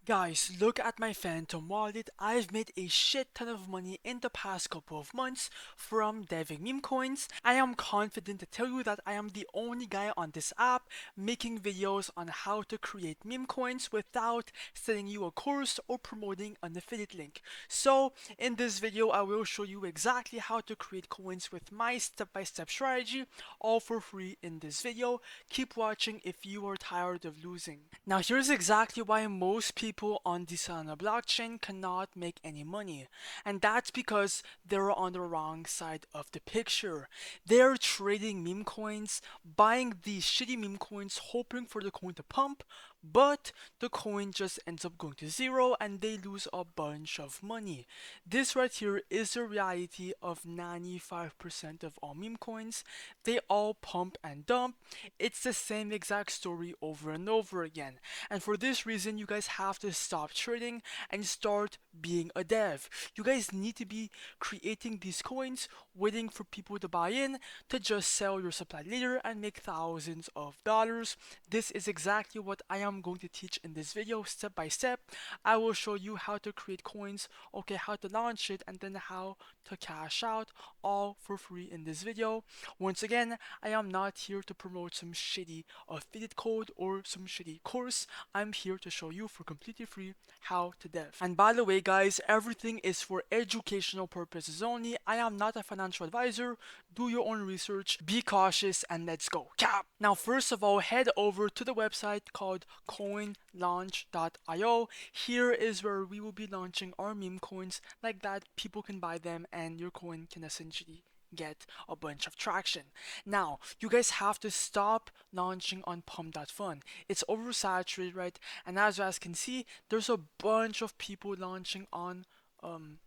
Guys, look at my Phantom wallet. I've made a shit ton of money in the past couple of months from deving meme coins. I am confident to tell you that I am the only guy on this app making videos on how to create meme coins without selling you a course or promoting an affiliate link. So, in this video, I will show you exactly how to create coins with my step-by-step strategy, all for free in this video. Keep watching if you are tired of losing. Now, here's exactly why most people on the Solana blockchain cannot make any money, and that's because they're on the wrong side of the picture. They're trading meme coins, buying these shitty meme coins, hoping for the coin to pump, but the coin just ends up going to zero and they lose a bunch of money. This right here is the reality of 95% of all meme coins. They all pump and dump. It's the same exact story over and over again. And for this reason, you guys have to stop trading and start being a dev. You guys need to be creating these coins, waiting for people to buy in, to just sell your supply later and make thousands of dollars. This is exactly what I am going to teach in this video step by step. I will show you how to create coins, okay, how to launch it, and then how to cash out, all for free in this video. Once again, I am not here to promote some shitty affiliate code or some shitty course. I'm here to show you for completely free how to dev. And by the way, guys, everything is for educational purposes only. I am not a financial advisor. Do your own research, be cautious, and let's go. Cap! Now, first of all, head over to the website called coinlaunch.io. Here is where we will be launching our meme coins. Like that, people can buy them and your coin can essentially get a bunch of traction. Now, you guys have to stop launching on Pump.Fun. It's oversaturated, right? And as you guys can see, there's a bunch of people launching on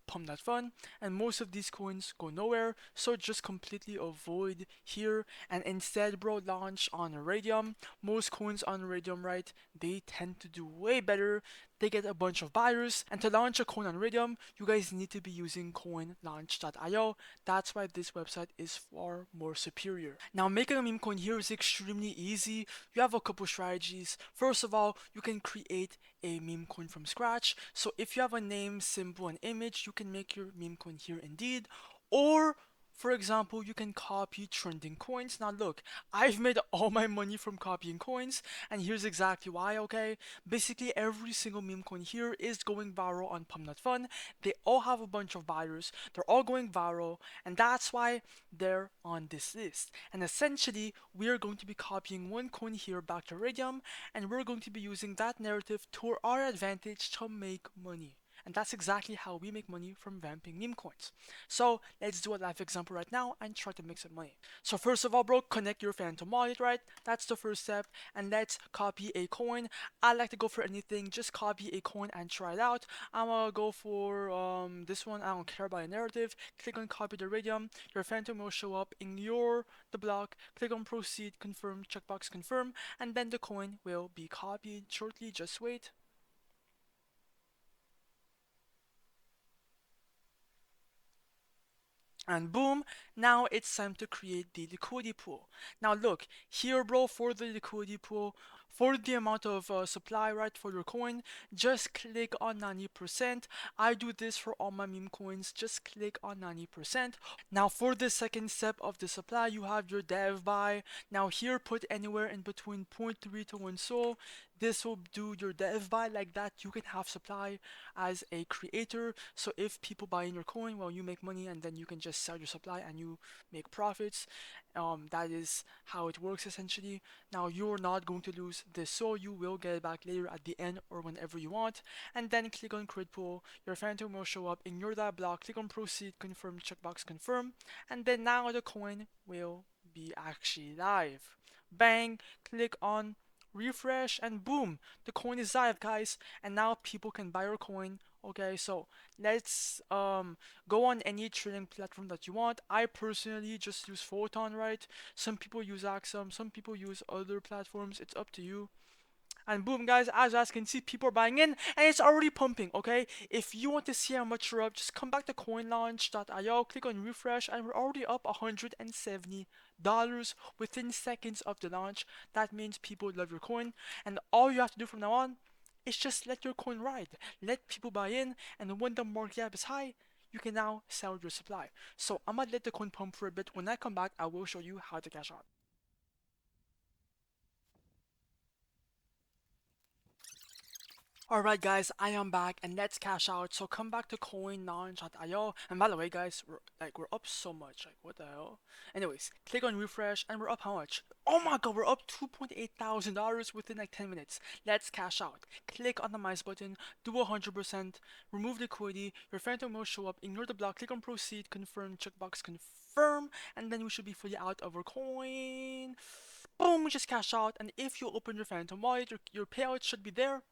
Pump.Fun, and most of these coins go nowhere. So just completely avoid here, and instead, bro, launch on Raydium. Most coins on Raydium, right? They tend to do way better. They get a bunch of buyers, and to launch a coin on Raydium, you guys need to be using coinlaunch.io. That's why this website is far more superior. Now, making a meme coin here is extremely easy. You have a couple strategies. First of all, you can create a meme coin from scratch. So if you have a name, symbol, and image, you can make your meme coin here indeed. Or for example, you can copy trending coins. Now look, I've made all my money from copying coins, and here's exactly why, okay? Basically, every single meme coin here is going viral on Pump.Fun. They all have a bunch of buyers, they're all going viral, and that's why they're on this list. And essentially, we are going to be copying one coin here back to Raydium, and we're going to be using that narrative to our advantage to make money. And that's exactly how we make money from vamping meme coins. So let's do a live example right now and try to make some money. So first of all, bro, connect your Phantom wallet, right? That's the first step. And let's copy a coin. I like to go for anything. Just copy a coin and try it out. I'm gonna go for this one. I don't care about a narrative. Click on copy the radium. Your Phantom will show up in the block. Click on proceed, confirm, checkbox confirm, and then the coin will be copied shortly. Just wait. And boom, now it's time to create the liquidity pool. Now look, here bro, for the liquidity pool, for the amount of supply, right, for your coin, just click on 90%. I do this for all my meme coins, just click on 90%. Now for the second step of the supply, you have your dev buy. Now here, put anywhere in between zero point 0.3 to 1 sol. This will do your dev buy. Like that, you can have supply as a creator. So if people buy in your coin, well, you make money and then you can just sell your supply and you make profits. That is how it works essentially. Now you're not going to lose this, so you will get it back later at the end or whenever you want. And then click on create pool. Your Phantom will show up in your that block. Click on proceed, confirm, checkbox confirm, and then now the coin will be actually live. Bang! Click on refresh and boom, the coin is live, guys, and now people can buy your coin. Okay, so let's go on any trading platform that you want. I personally just use Photon, right? Some people use Axum, some people use other platforms. It's up to you. And boom, guys, as you guys can see, people are buying in, and it's already pumping, okay? If you want to see how much you're up, just come back to coinlaunch.io, click on refresh, and we're already up $170 within seconds of the launch. That means people love your coin, and all you have to do from now on It's just let your coin ride, let people buy in, and when the market cap is high, you can now sell your supply. So I'm gonna let the coin pump for a bit. When I come back, I will show you how to cash out. Alright guys, I am back and let's cash out. So come back to coin.io. And by the way guys, we're up so much. Like what the hell? Anyways, click on refresh and we're up how much? Oh my god, we're up $2,800 within like 10 minutes. Let's cash out. Click on the minus button, do 100%, remove liquidity, your phantom will show up, ignore the block, click on proceed, confirm, checkbox confirm, and then we should be fully out of our coin. Boom, we just cash out, and if you open your phantom wallet, your payout should be there.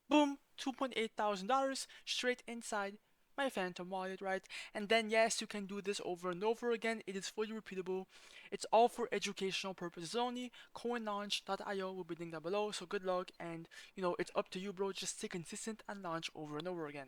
Boom, $2,800 straight inside my Phantom wallet, right? And then yes, you can do this over and over again. It is fully repeatable. It's all for educational purposes only. CoinLaunch.io will be linked down below. So good luck, and it's up to you, bro. Just stay consistent and launch over and over again.